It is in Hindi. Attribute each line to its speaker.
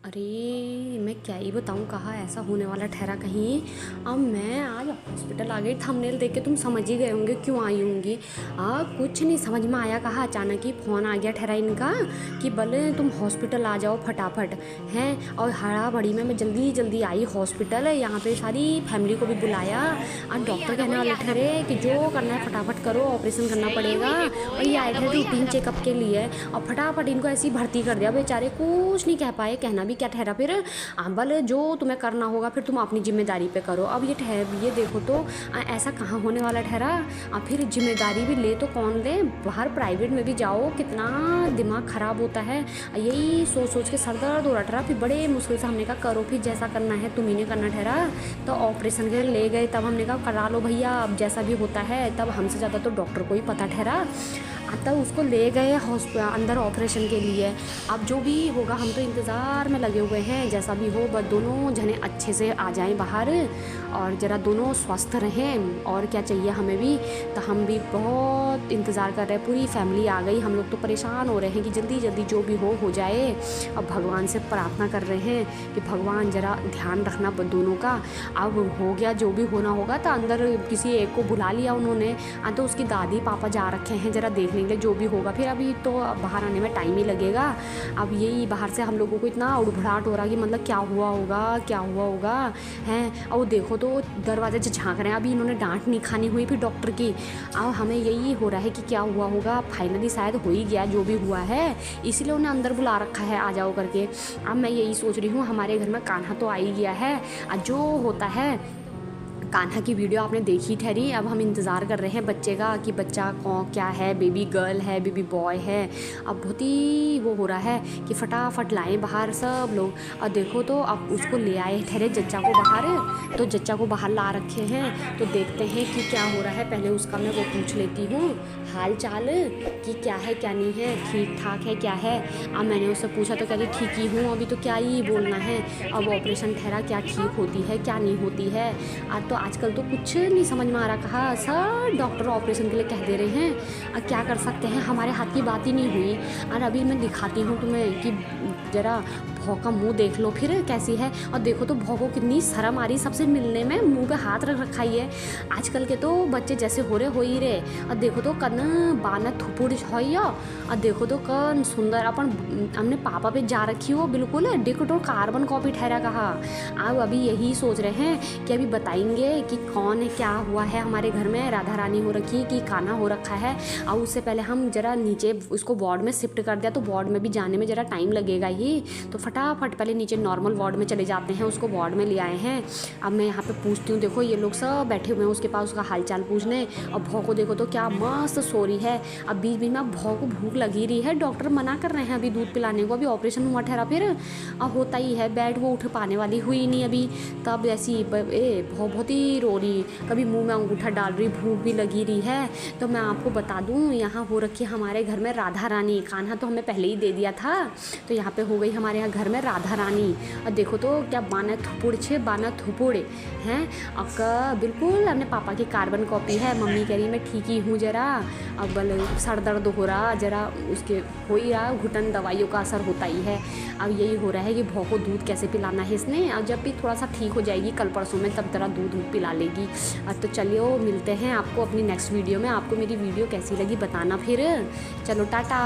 Speaker 1: अरे! मैं क्या ही बताऊँ, कहाँ ऐसा होने वाला ठहरा कहीं। अब मैं आज हॉस्पिटल आ गई। थंबनेल देख के तुम समझ ही गए होंगे क्यों आई होंगी। कुछ नहीं समझ में आया, कहाँ अचानक ही फ़ोन आ गया ठहरा इनका कि बोले तुम हॉस्पिटल आ जाओ फटाफट, हैं। और हड़ा-बड़ी में मैं जल्दी-जल्दी आई हॉस्पिटल। यहाँ पे सारी फैमिली को भी बुलाया और डॉक्टर कहने वाले ठहरे कि जो करना है फटाफट करो, ऑपरेशन करना पड़ेगा। और ये आए थे रूटीन चेकअप के लिए और फटाफट इनको ऐसे ही भर्ती कर दिया। बेचारे कुछ नहीं कह पाए, कहना भी क्या ठहरा फिर। बोले जो तुम्हें करना होगा फिर तुम अपनी जिम्मेदारी पे करो। अब ये देखो तो ऐसा कहाँ होने वाला ठहरा। अब फिर जिम्मेदारी भी ले तो कौन ले, बाहर प्राइवेट में भी जाओ कितना दिमाग ख़राब होता है। यही सोच सोच के सर दर्द हो रहा ठहरा। फिर बड़े मुश्किल से हमने कहा करो फिर जैसा करना है तुम ही ने करना ठहरा। तो ऑपरेशन के लिए ले गए, तब हमने कहा करा लो भैया, अब जैसा भी होता है। तब हमसे ज़्यादा तो डॉक्टर को ही पता ठहरा। तब उसको ले गए अंदर ऑपरेशन के लिए। अब जो भी होगा हम तो इंतज़ार में लगे हुए हैं, जैसा भी हो बस दोनों जने अच्छे से आ जाएं बाहर और ज़रा दोनों स्वस्थ रहें। और क्या चाहिए हमें भी। तो हम भी बहुत इंतज़ार कर रहे हैं, पूरी फैमिली आ गई। हम लोग तो परेशान हो रहे हैं कि जल्दी जल्दी जो भी हो जाए। अब भगवान से प्रार्थना कर रहे हैं कि भगवान ज़रा ध्यान रखना दोनों का। अब हो गया जो भी होना होगा। तो अंदर किसी एक को बुला लिया उन्होंने। तो उसकी दादी पापा जा रखे हैं ज़रा देखने के लिए जो भी होगा। फिर अभी तो बाहर आने में टाइम ही लगेगा। अब यही बाहर से हम लोगों को इतना उड़भड़ाहट हो रहा कि मतलब क्या हुआ होगा हैं। और देखो तो दरवाजे से झांक रहे हैं। अभी इन्होंने डांट नहीं खानी हुई फिर डॉक्टर की। अब हमें यही हो रहा है कि क्या हुआ होगा। फाइनली शायद हो ही गया जो भी हुआ है, इसीलिए उन्हें अंदर बुला रखा है आ जाओ करके। अब मैं यही सोच रही हूँ हमारे घर में कान्हा तो आ ही गया है। जो होता है कान्हा की वीडियो आपने देखी ठहरी। अब हम इंतज़ार कर रहे हैं बच्चे का कि बच्चा कौन क्या है, बेबी गर्ल है बेबी बॉय है। अब बहुत ही वो हो रहा है कि फटाफट लाएं बाहर सब लोग। और देखो तो अब उसको ले आए ठहरे जच्चा को बाहर। तो जच्चा को बाहर ला रखे हैं। तो देखते हैं कि क्या हो रहा है। पहले उसका मैं वो पूछ लेती हूँ हाल चाल कि क्या है क्या नहीं है, ठीक ठाक है क्या है। अब मैंने उससे पूछा तो कहती ठीक ही हूँ। अभी तो क्या ही बोलना है। अब ऑपरेशन ठहरा, क्या ठीक होती है क्या नहीं होती है। आज तो आजकल तो कुछ नहीं समझ में आ रहा। कहा सर डॉक्टर ऑपरेशन के लिए कह दे रहे हैं। अब क्या कर सकते हैं, हमारे हाथ की बात ही नहीं हुई। और अभी मैं दिखाती हूँ तुम्हें कि ज़रा भौ का मुँह देख लो फिर कैसी है। और देखो तो भौ को कितनी शर्म आ रही सबसे मिलने में, मुँह पे हाथ रख रखा ही है। आजकल के तो बच्चे जैसे हो ही रहे। और देखो तो कन बाना थुपुड़ होइयो। और देखो तो कन सुंदर अपन हमने पापा पे जा रखी हो बिल्कुल डिकटो कार्बन कॉपी ठहरा। कहा अब अभी यही सोच रहे हैं कि अभी बताएंगे कि कौन है क्या हुआ है हमारे घर में, राधा रानी हो रखी कि कान्हा हो रखा है। और उससे पहले हम ज़रा नीचे उसको वार्ड में शिफ्ट कर दिया, तो वार्ड में भी जाने में ज़रा टाइम लगेगा ही। तो फटाफट पहले नीचे नॉर्मल वार्ड में चले जाते हैं, उसको वार्ड में ले आए हैं। अब मैं यहाँ पे पूछती हूँ, देखो ये लोग सब बैठे हुए हैं उसके पास उसका हाल चाल पूछने। और भौ को देखो तो क्या मस्त सो रही है। अब बीच बीच में भौ को भूख लगी रही है, डॉक्टर मना कर रहे हैं अभी दूध पिलाने को, अभी ऑपरेशन हुआ ठहरा। फिर अब होता ही है, बेड वो उठ पाने वाली हुई नहीं अभी। तब ऐसी भौ बहुत ही रो रही, कभी मुंह में अंगूठा डाल रही, भूख भी लगी रही है। तो मैं आपको बता दूं यहाँ हो रखी है हमारे घर में राधा रानी। कान्हा तो हमें पहले ही दे दिया था, तो यहाँ पे हो गई हमारे यहाँ घर में राधा रानी। और देखो तो क्या बाना थुपुड़ हैं। अब बिल्कुल अपने पापा की कार्बन कॉपी है। मम्मी कह रही मैं ठीक ही हूँ ज़रा, अब सर दर्द हो रहा ज़रा, उसके हो ही रहा, घुटन दवाइयों का असर होता ही है। अब यही हो रहा है कि भौ को दूध कैसे पिलाना है इसने। अब जब भी थोड़ा सा ठीक हो जाएगी कल परसों में तब ज़रा दूध पिला लेगी। तो चलिए मिलते हैं आपको अपनी नेक्स्ट वीडियो में। आपको मेरी वीडियो कैसी लगी बताना फिर। चलो टाटा।